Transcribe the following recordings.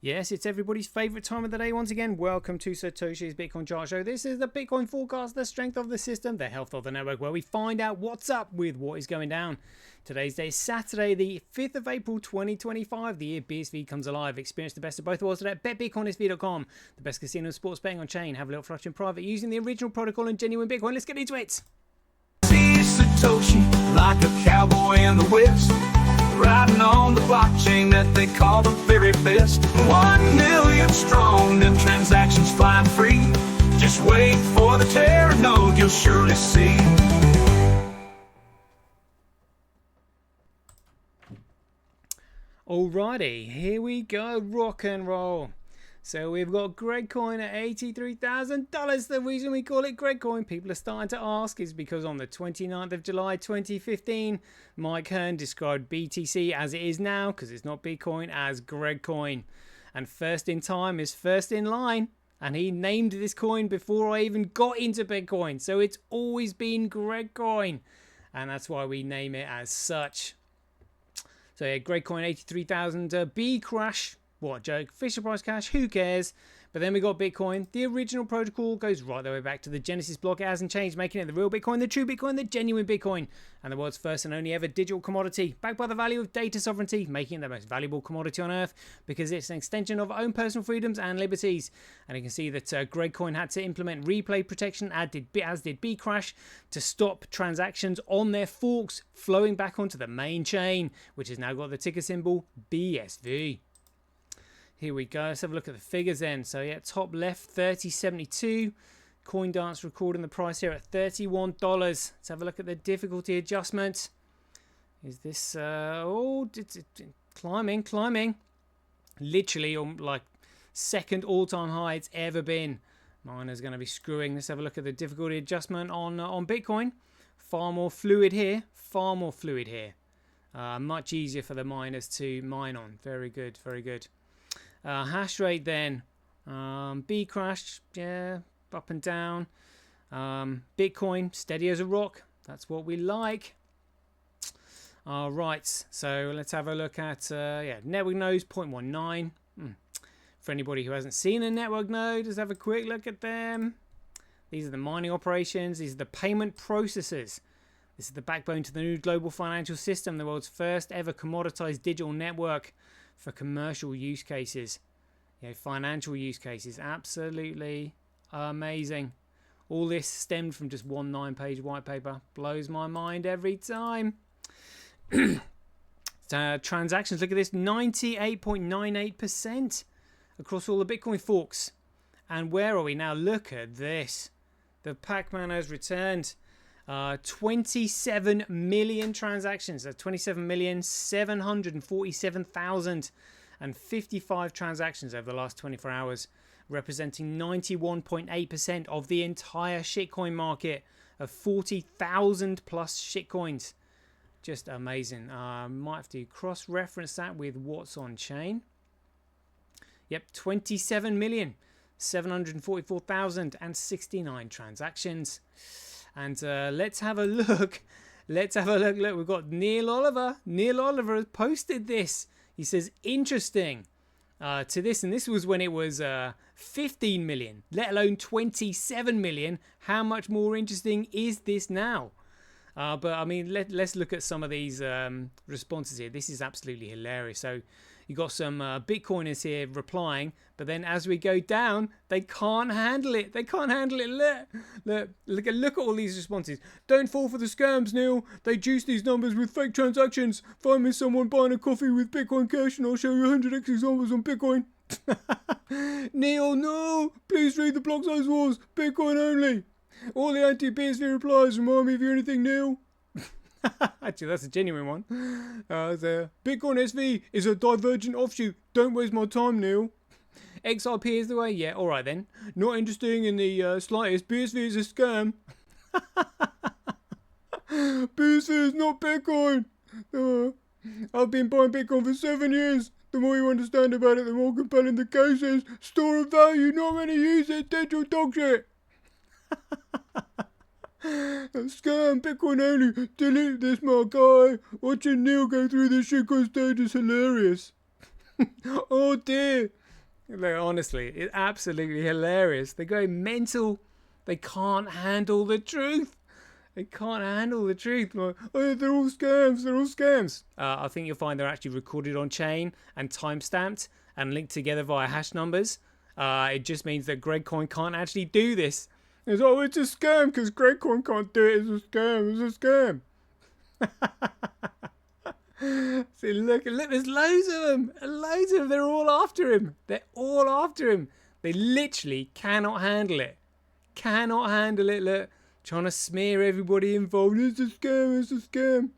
Yes, it's everybody's favorite time of the day once again. Welcome to Satoshi's Bitcoin Chart Show. This is the Bitcoin forecast, the strength of the system, the health of the network, where we find out what's up with what is going down. Today's day is Saturday, the 5th of April 2025. The year BSV comes alive. Experience the best of both worlds today at betbitcoinsv.com. The best casino and sports betting on chain. Have a little flush in private using the original protocol and genuine Bitcoin. Let's get into it. See Satoshi like a cowboy in the West, riding on the blockchain that they call the very best. 1 million strong, them transactions flying free. Just wait for the Terra node, you'll surely see. Alrighty, here we go, rock and roll. So we've got Gregcoin at $83,000. The reason we call it Gregcoin, people are starting to ask, is because on the 29th of July 2015, Mike Hearn described BTC as it is now, because it's not Bitcoin, as Gregcoin. And first in time is first in line. And he named this coin before I even got into Bitcoin. So it's always been Gregcoin. And that's why we name it as such. So yeah, Gregcoin 83,000 B crash. What a joke. Fisher price cash, who cares? But then we got Bitcoin. The original protocol goes right the way back to the Genesis block. It hasn't changed, making it the real Bitcoin, the true Bitcoin, the genuine Bitcoin, and the world's first and only ever digital commodity, backed by the value of data sovereignty, making it the most valuable commodity on earth because it's an extension of our own personal freedoms and liberties. And you can see that Gregcoin had to implement replay protection, as did Bcrash, to stop transactions on their forks flowing back onto the main chain, which has now got the ticker symbol BSV. Here we go. Let's have a look at the figures then. So yeah, top left, 30.72. CoinDance recording the price here at $31. Let's have a look at the difficulty adjustment. Is this it's climbing. Literally on like second all-time high it's ever been. Miner's going to be screwing. Let's have a look at the difficulty adjustment on Bitcoin. Far more fluid here. Much easier for the miners to mine on. Very good. Hash rate then, Bcrash, yeah, up and down. Bitcoin, steady as a rock. That's what we like. Right, so let's have a look at network nodes, 0.19. For anybody who hasn't seen a network node, let's have a quick look at them. These are the mining operations. These are the payment processors. This is the backbone to the new global financial system, the world's first ever commoditized digital network for commercial use cases, financial use cases. Absolutely amazing. All this stemmed from just one 9-page white paper. Blows my mind every time. Transactions, look at this, 98.98% across all the Bitcoin forks. And where are we now? Look at this. The Pac-Man has returned. 27 million transactions. That's 27,747,055 transactions over the last 24 hours, representing 91.8% of the entire shitcoin market of 40,000 plus shitcoins. Just amazing. Might have to cross-reference that with what's on chain. Yep, 27,744,069 transactions. And let's have a look. Look, we've got Neil Oliver. Neil Oliver has posted this. He says, interesting to this. And this was when it was 15 million, let alone 27 million. How much more interesting is this now? But I mean, let's look at some of these responses here. This is absolutely hilarious. So you got some Bitcoiners here replying, but then as we go down, they can't handle it. Look at all these responses. Don't fall for the scams, Neil. They juice these numbers with fake transactions. Find me someone buying a coffee with Bitcoin Cash and I'll show you 100x examples on Bitcoin. Neil, no! Please read the block size wars. Bitcoin only. All the anti-BSV replies remind me of you anything, Neil. Actually, that's a genuine one. Bitcoin SV is a divergent offshoot. Don't waste my time, Neil. XRP is the way. Yeah, all right then. Not interesting in the slightest. BSV is a scam. BSV is not Bitcoin. I've been buying Bitcoin for 7 years. The more you understand about it, the more compelling the case is. Store of value, not many use it. Digital dog shit. Scam, Bitcoin only. Delete this, my guy. Watching Neil go through this shitcoin stage is hilarious. Oh dear. Like, honestly, it's absolutely hilarious. They go mental. They can't handle the truth. They can't handle the truth. Like, oh, they're all scams. They're all scams. I think you'll find they're actually recorded on chain and timestamped and linked together via hash numbers. It just means that GregCoin can't actually do this. It's, oh, it's a scam because GregCoin can't do it. It's a scam. It's a scam. See, look, there's loads of them. Loads of them. They're all after him. They're all after him. They literally cannot handle it. Cannot handle it. Look, trying to smear everybody involved. It's a scam. It's a scam.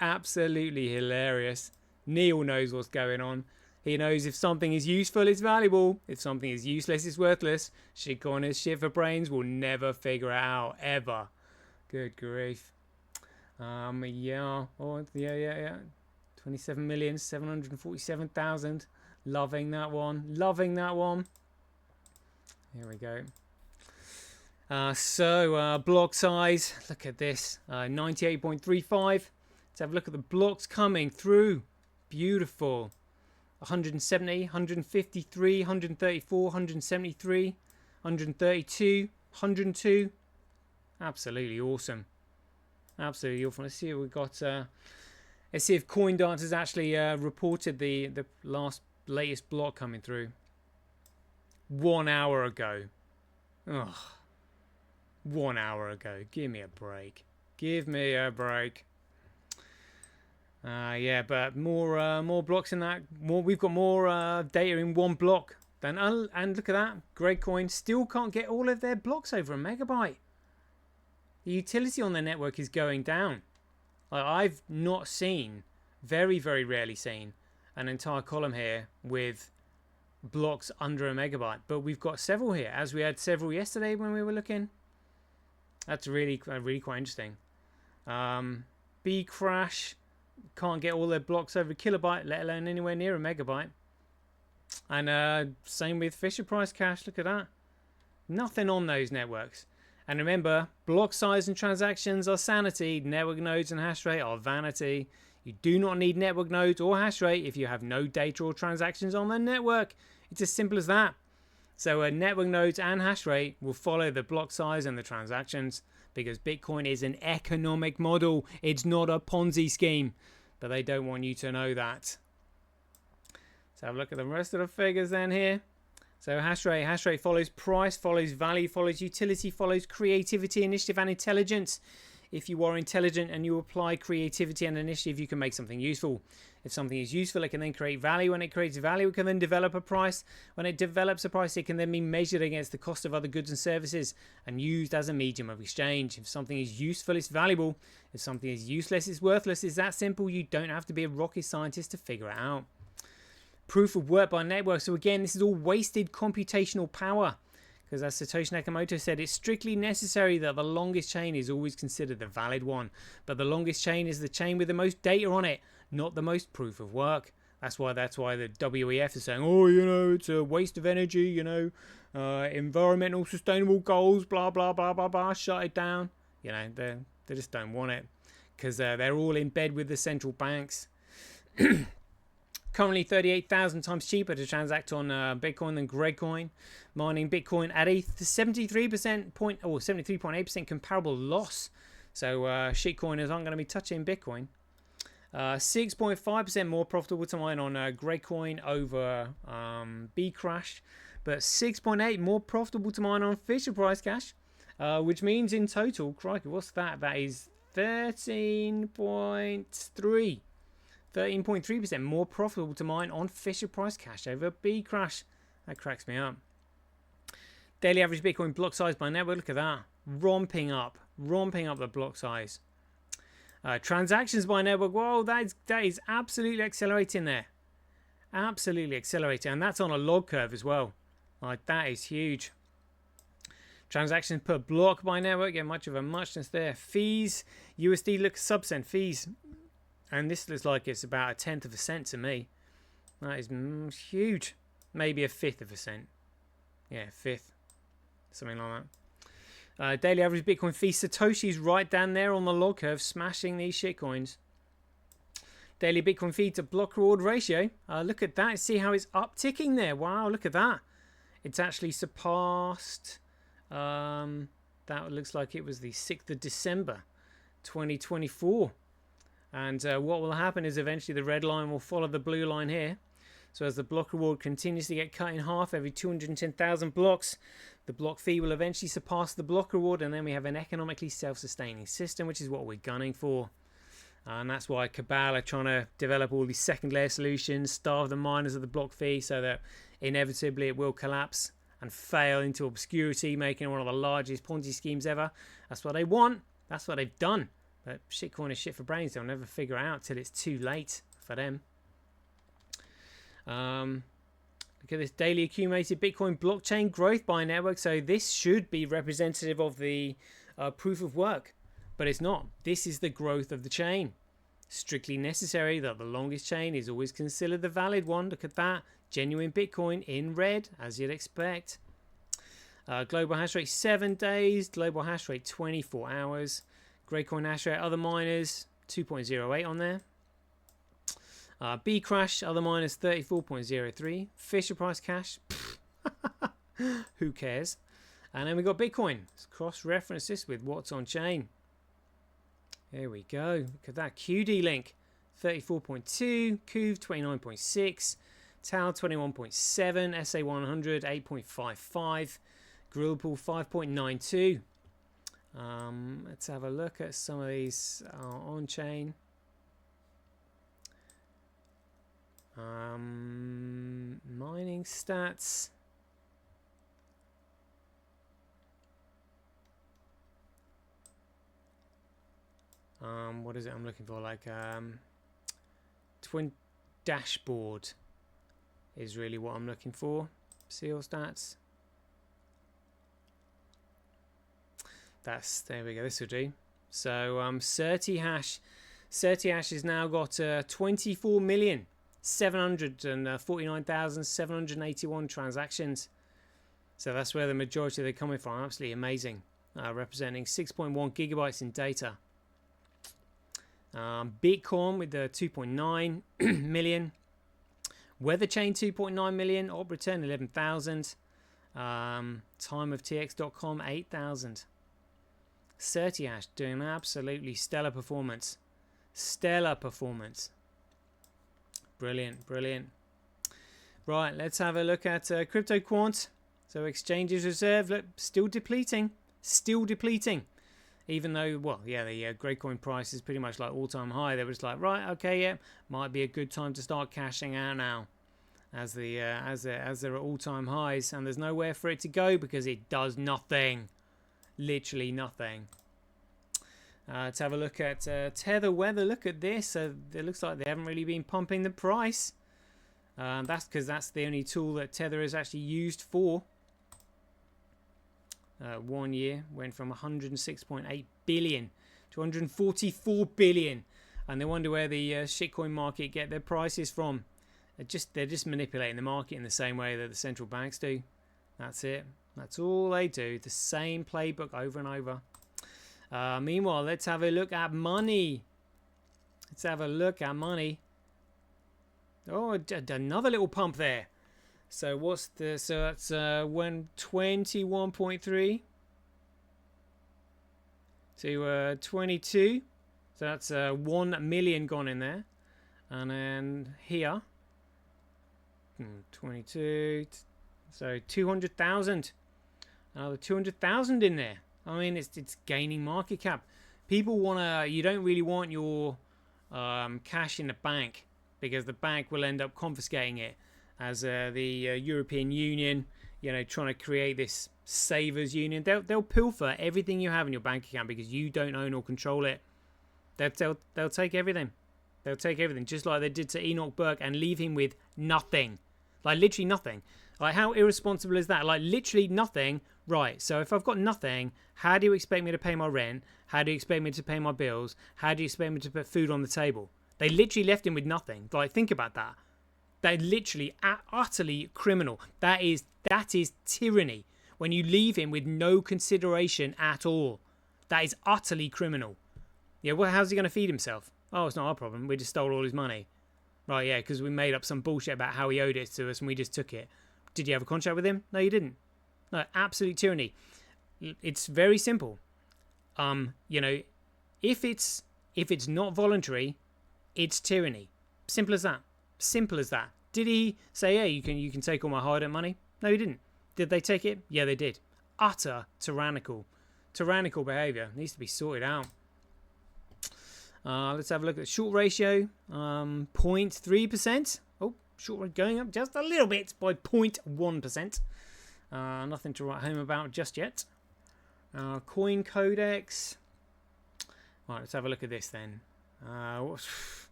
Absolutely hilarious. Neil knows what's going on. He knows if something is useful, it's valuable. If something is useless, it's worthless. Shitcoiners, shit for brains, will never figure it out, ever. Good grief. Yeah. Oh, yeah. 27,747,000. Loving that one. Loving that one. Here we go. Block size. Look at this. 98.35. Let's have a look at the blocks coming through. Beautiful. 170, 153, 134, 173, 132, 102. Absolutely awesome. Absolutely awesome. Let's see what we've got. Let's see if CoinDance has actually reported the latest block coming through. 1 hour ago. Ugh. 1 hour ago. Give me a break. Give me a break. Yeah, but more blocks in that. We've got more data in one block. And look at that. GregCoin still can't get all of their blocks over a megabyte. The utility on their network is going down. I've not seen, very, very rarely seen, an entire column here with blocks under a megabyte. But we've got several here, as we had several yesterday when we were looking. That's really quite interesting. Bcrash can't get all their blocks over a kilobyte, let alone anywhere near a megabyte. And same with Fisher Price Cash. Look at that. Nothing on those networks. And remember, block size and transactions are sanity. Network nodes and hash rate are vanity. You do not need network nodes or hash rate if you have no data or transactions on the network. It's as simple as that. So network nodes and hash rate will follow the block size and the transactions, because Bitcoin is an economic model. It's not a Ponzi scheme. But they don't want you to know that. Let's have a look at the rest of the figures then here. So hash rate follows price, follows value, follows utility, follows creativity, initiative, and intelligence. If you are intelligent and you apply creativity and initiative, you can make something useful. If something is useful, it can then create value. When it creates value, it can then develop a price. When it develops a price, it can then be measured against the cost of other goods and services and used as a medium of exchange. If something is useful, it's valuable. If something is useless, it's worthless. It's that simple. You don't have to be a rocket scientist to figure it out. Proof of work by network. So again, this is all wasted computational power. Because as Satoshi Nakamoto said, it's strictly necessary that the longest chain is always considered the valid one. But the longest chain is the chain with the most data on it, not the most proof of work. That's why the WEF is saying, oh, it's a waste of energy, environmental sustainable goals, blah, blah, blah, blah, blah, shut it down. They just don't want it. Because they're all in bed with the central banks. Currently 38,000 times cheaper to transact on Bitcoin than GregCoin, mining Bitcoin at a 73.8% comparable loss. So shitcoiners aren't going to be touching Bitcoin. 6.5% more profitable to mine on GregCoin over Bcrash, but 6.8% more profitable to mine on Fisher Price Cash, which means in total, crikey, what's that? That is 13.3%. 13.3% more profitable to mine on Fisher Price Cash over Bcrash. That cracks me up. Daily average Bitcoin block size by network. Look at that. Romping up the block size. Transactions by network. Whoa, that is absolutely accelerating there. Absolutely accelerating. And that's on a log curve as well. That is huge. Transactions per block by network. Get much of a muchness there. Fees. USD looks subcent. Fees. And this looks like it's about 1/10 of a cent to me. That is huge. Maybe 1/5 of a cent. Yeah, 1/5. Something like that. Daily average Bitcoin fee. Satoshi's right down there on the log curve, smashing these shitcoins. Daily Bitcoin feed to block reward ratio. Look at that. See how it's upticking there. Wow, look at that. It's actually surpassed. That looks like it was the 6th of December 2024. And what will happen is eventually the red line will follow the blue line here. So as the block reward continues to get cut in half every 210,000 blocks, the block fee will eventually surpass the block reward, and then we have an economically self-sustaining system, which is what we're gunning for. And that's why Cabal are trying to develop all these second layer solutions, starve the miners of the block fee so that inevitably it will collapse and fail into obscurity, making it one of the largest Ponzi schemes ever. That's what they want. That's what they've done. But shitcoin is shit for brains. They'll never figure it out till it's too late for them. Look at this daily accumulated Bitcoin blockchain growth by network. So this should be representative of the proof of work, but it's not. This is the growth of the chain. Strictly necessary that the longest chain is always considered the valid one. Look at that. Genuine Bitcoin in red, as you'd expect. Global hash rate 7 days. Global hash rate 24 hours. Gradecoin hash rate, other miners 2.08 on there. B crash, other miners 34.03. Fisher price cash, who cares? And then we got Bitcoin. Let's cross-reference this with what's on chain. There we go. Look at that. QD link 34.2, Kuv 29.6, Tau 21.7, SA100 8.55, Grillpool 5.92. Let's have a look at some of these on chain. Mining stats. What is it I'm looking for? Like twin dashboard is really what I'm looking for. Seal stats. There we go. This will do. So Certi hash has now got 24,749,781 transactions. So that's where the majority they're coming from. Absolutely amazing. Representing 6.1 gigabytes in data. Bitcoin with the 2.9 million. Weatherchain 2.9 million. Op return 11,000. Timeoftx.com 8,000. Certihash doing absolutely stellar performance. Brilliant. Right, let's have a look at CryptoQuant. So exchanges reserve, look, still depleting. Even though, well, yeah, the Gradecoin price is pretty much like all-time high. They were just like, right, okay, yeah, might be a good time to start cashing out now, as they're at all-time highs, and there's nowhere for it to go because it does nothing, literally nothing. Let's have a look at Tether Weather. Look at this. It looks like they haven't really been pumping the price. That's because that's the only tool that Tether is actually used for. 1 year went from 106.8 billion to 144 billion, and they wonder where the shitcoin market get their prices from. They're just manipulating the market in the same way that the central banks do. That's it. That's all they do. The same playbook over and over. Meanwhile, let's have a look at money. Oh, another little pump there. So that's when 21.3 to 22. So that's 1 million gone in there, and then here 22. So 200,000. Another 200,000 in there. I mean, it's gaining market cap. People you don't really want your cash in the bank, because the bank will end up confiscating it, as the European Union, trying to create this savers union. They'll pilfer everything you have in your bank account because you don't own or control it. They'll take everything. They'll take everything, just like they did to Enoch Burke, and leave him with nothing. Like literally nothing. Like, how irresponsible is that? Like literally nothing. Right, so if I've got nothing, how do you expect me to pay my rent? How do you expect me to pay my bills? How do you expect me to put food on the table? They literally left him with nothing. Like, think about that. They're literally utterly criminal. That is tyranny. When you leave him with no consideration at all. That is utterly criminal. Yeah, well, how's he going to feed himself? Oh, it's not our problem. We just stole all his money. Right, yeah, because we made up some bullshit about how he owed it to us and we just took it. Did you have a contract with him? No, you didn't. No, absolute tyranny. It's very simple. You know, if it's not voluntary, it's tyranny. Simple as that. Simple as that. Did he say, "Hey, you can take all my hard-earned money"? No, he didn't. Did they take it? Yeah, they did. Utter tyrannical behaviour. Needs to be sorted out. Let's have a look at the short ratio. 0.3%. Oh, short rate going up just a little bit by 0.1%. Nothing to write home about just yet. Coin codex. Right, let's have a look at this then.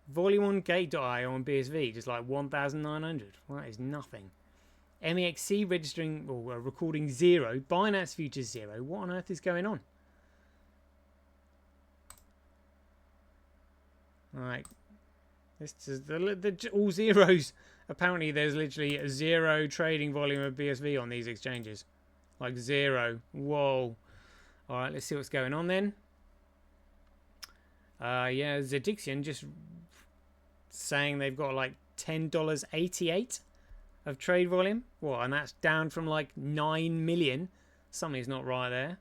Volume on gate.io on BSV, just like 1,900. Well, that is nothing. MEXC registering or recording 0. Binance futures 0. What on earth is going on? Alright. This is all zeros. Apparently there's literally a 0 trading volume of BSV on these exchanges. Like 0. Whoa. Alright, let's see what's going on then. Yeah, Zedixion just saying they've got like $10.88 of trade volume. What? And that's down from like 9 million. Something's not right there.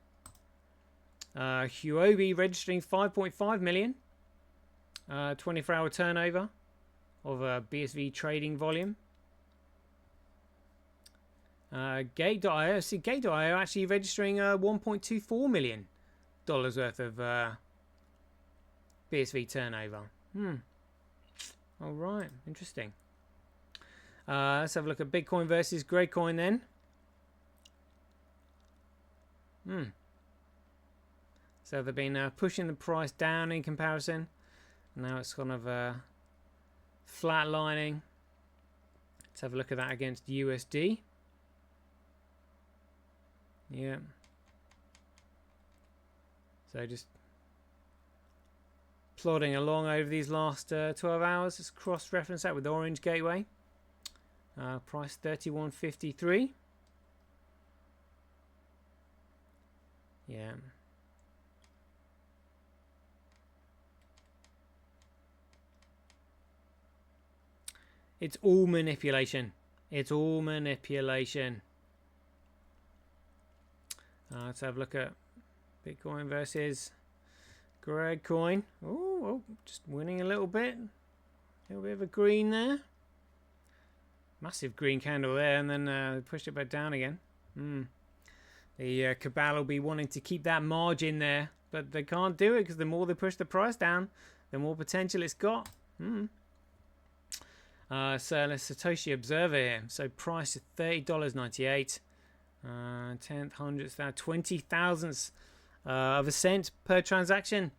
Huobi registering 5.5 million. 24-hour turnover of BSV trading volume. Gate.io. See, Gate.io actually registering $1.24 million worth of BSV turnover. All right, interesting. Let's have a look at Bitcoin versus Gradecoin then. So they've been pushing the price down in comparison. Now it's kind of flatlining. Let's have a look at that against USD. Yeah. So just plodding along over these last 12 hours. Let's cross-reference that with Orange Gateway. Price 31.53. Yeah. It's all manipulation. It's all manipulation. Let's have a look at Bitcoin versus Gradecoin. Oh, just winning a little bit. A little bit of a green there. Massive green candle there, and then pushed it back down again. The Cabal will be wanting to keep that margin there, but they can't do it because the more they push the price down, the more potential it's got. So let's Satoshi Observer here. So price is $30.98. Tenth, hundredths, 20 thousandths of a cent per transaction.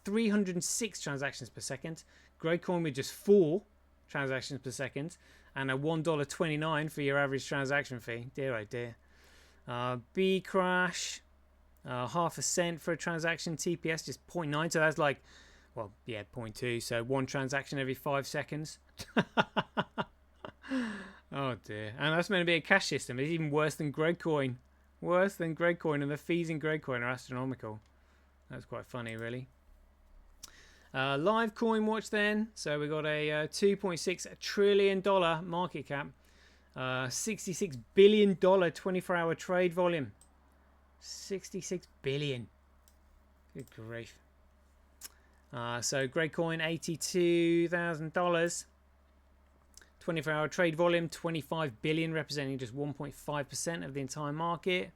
306 transactions per second. Gradecoin with just 4 transactions per second, and a $1.29 for your average transaction fee. Dear oh dear. B crash, half a cent for a transaction. TPS just 0.9. So that's like, well, yeah, 0.2. So 1 transaction every 5 seconds. Oh dear. And that's meant to be a cash system. It's even worse than Gradecoin. Worse than Gradecoin, and the fees in Gradecoin are astronomical. That's quite funny, really. Live coin watch then. So we got a $2.6 trillion market cap. $66 billion 24-hour trade volume. 66 billion. Good grief. So Gradecoin, $82,000. 24-hour trade volume, 25 billion, representing just 1.5% of the entire market.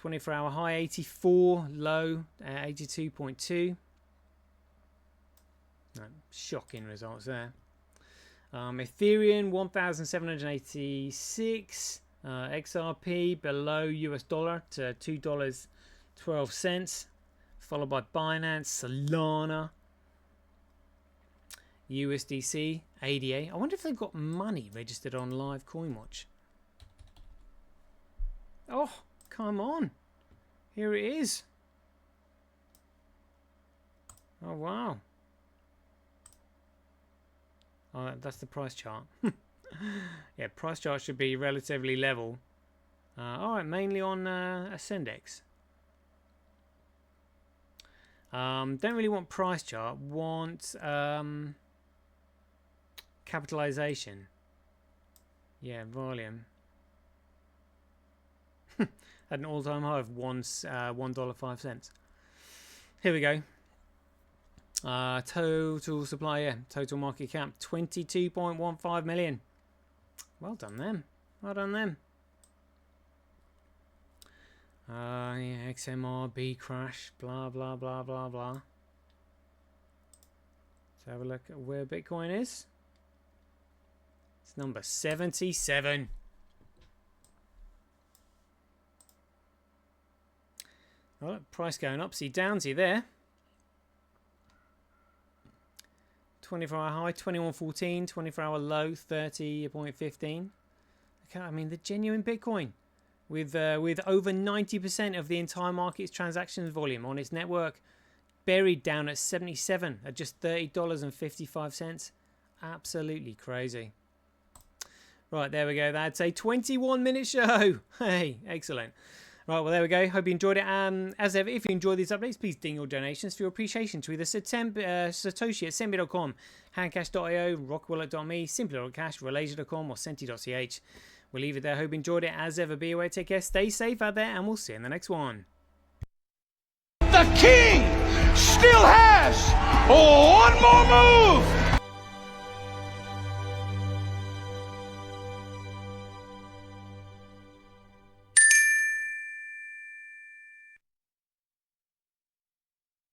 24-hour high, 84, low, 82.2. Shocking results there. Ethereum, 1,786. XRP below US dollar to $2.12. Followed by Binance, Solana, USDC, ADA. I wonder if they've got money registered on Live CoinWatch. Oh, come on. Here it is. Oh, wow. Oh, that's the price chart. Yeah, price chart should be relatively level. Alright, mainly on Ascendex. Don't really want price chart. Want capitalization. Yeah, volume. At an all-time high of $1.05. Here we go. Total supply, yeah. Total market cap 22.15 million. Well done them. Well done them. Yeah, XMR, B crash, blah blah blah blah blah. Let's have a look at where Bitcoin is. It's number 77. Oh, price going upsy downsy there. 24-hour high 21.14, 24-hour low 30.15. Okay, I mean the genuine Bitcoin with over 90% of the entire market's transactions volume on its network buried down at 77 at just $30.55. Absolutely crazy. Right, there we go. That's a 21-minute show. Hey, excellent. Right, well, there we go. Hope you enjoyed it. As ever, if you enjoyed these updates, please ding your donations for your appreciation to either Satoshi at Sembi.com, handcash.io, rockwallet.me, simply.cash, relasia.com, or senti.ch. We'll leave it there. Hope you enjoyed it. As ever, be aware, take care, stay safe out there, and we'll see you in the next one. The king still has one more move.